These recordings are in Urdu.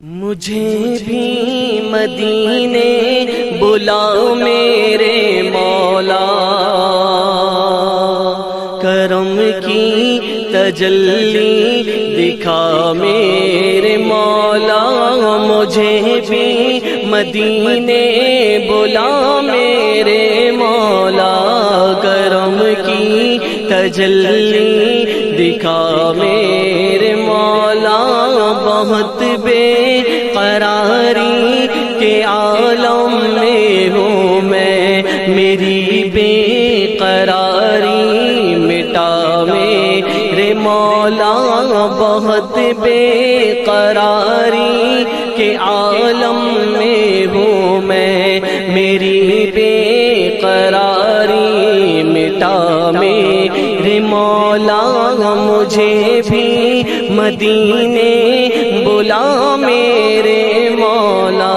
مجھے بھی مدینے بلاؤ میرے مولا، کرم کی تجلی دکھا میرے مولا۔ مجھے بھی مدینے بلا میرے مولا، کرم کی تجلی دکھا میرے مولا۔ بہت بے قراری کے عالم میں ہوں میں، میری بے قراری مٹا میرے مولا۔ بہت بے قراری کے عالم میں ہوں میں، میری بے قراری مٹا میرے مولا۔ مجھے بھی مدینے بلا میرے مولا،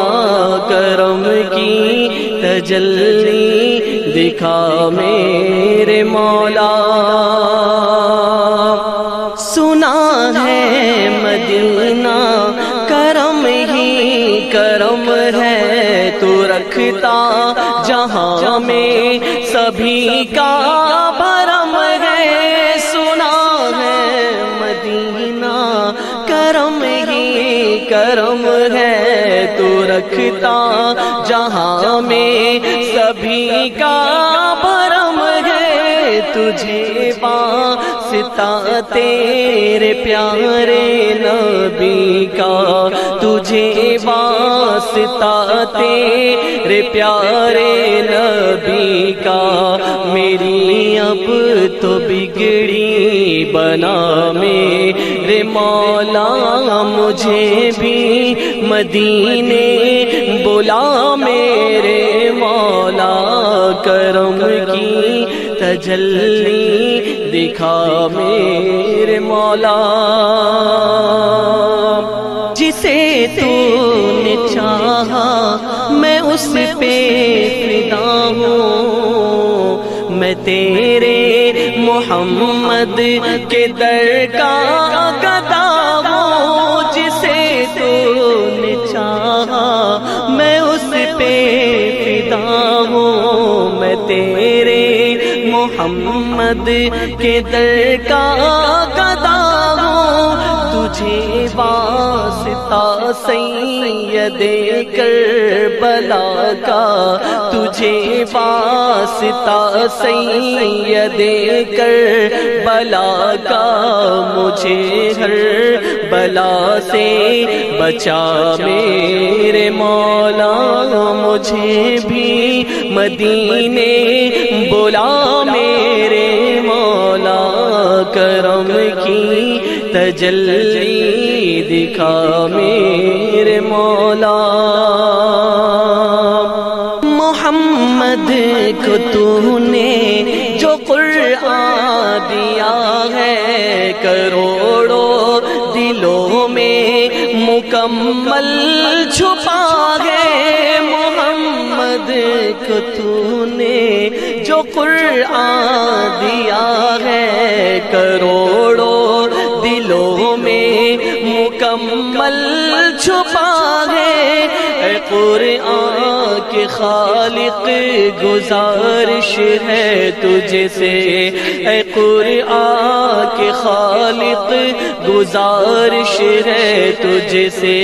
کرم کی تجلی دکھا میرے مولا۔ سنا ہے مدینہ کرم ہی کرم ہے، تو رکھتا جہاں میں سبھی کا بھرم ہے۔ سنا ہے مدینہ کرم ہی کرم ہے، تو رکھتا جہاں میں سبھی کا بھرم ہے۔ تجھے واسطہ تیرے پیارے نبی کا، تجھے واسطہ تیرے پیارے نبی کا، میری اب تو بگڑی بنا میرے مولا۔ مجھے بھی مدینے بلا میرے مولا، کرم کی تجلی دکھا میرے مولا۔ جسے تو نے چاہا میں اس پہ فدا ہوں، میں تیرے محمد کے در کا گدا ہوں۔ جسے تو نے چاہا میں اس پہ فدا ہوں، میں تیرے محمد کے در کا گدا ہوں۔ تجھے واسطہ سید کربلا کا، تجھے واسطہ سید کربلا کا، مجھے ہر بلا سے بچا میرے مولا۔ مجھے بھی مدینے بلا میرے مولا، کرم کی تجلی دکھا میرے مولا۔ محمد کو تو نے جو قرآن دیا ہے، کروڑوں دلوں میں مکمل چھپا ہے۔ محمد کو تو نے جو قرآن دیا ہے، کروڑوں دلوں میں مکمل چھپا ہے۔ اے قرآن کے خالق گزارش ہے تجھ سے، اے قرآن کے خالق گزارش ہے تجھ سے،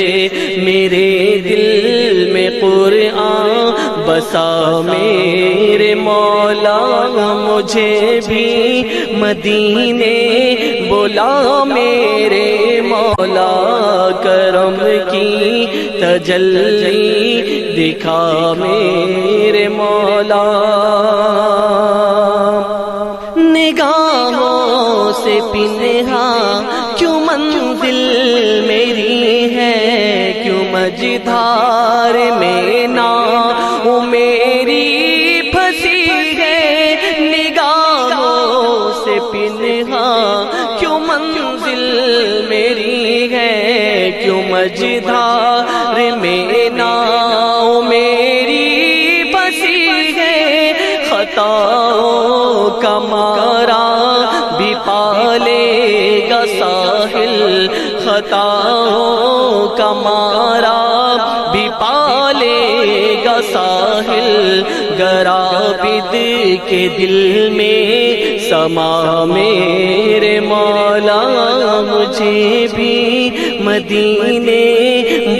میرے دل میں قرآن بسا میرے مولا۔ مجھے بھی مدینے بلا میرے مولا، کرم کی تجلی دکھا میرے مولا۔ نگاہوں سے پنہا کیوں منزل میری ہے، کیوں مجدھار میں ناؤ میری پھنسی ہے۔ نگاہوں سے پنہا کیوں منزل میری ہے، کیوں مجدھار میں ناؤ میری پھنسی ہے۔ خطاؤں کا مارا بھی پالے گا ساحل، خطاؤں کا مارا بھی پالے گا ساحل، گر عابد کے دل میں سما میرے مولا، مجھے بھی مدینے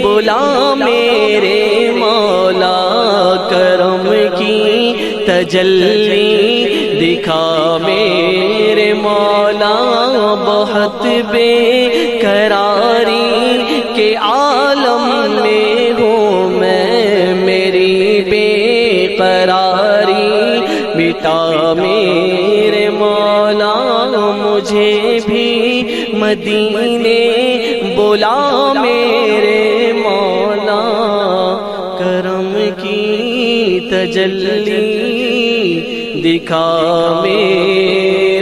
بلا میرے مولا، کرم کی تجلی دکھا میرے مولا، بہت بے قراری کے عالم میں ہوں میں، میری بے قراری مٹا میرے مولا، مجھے بھی مدینے بلا میرے مولا، کرم کی تجلی دکھا میرے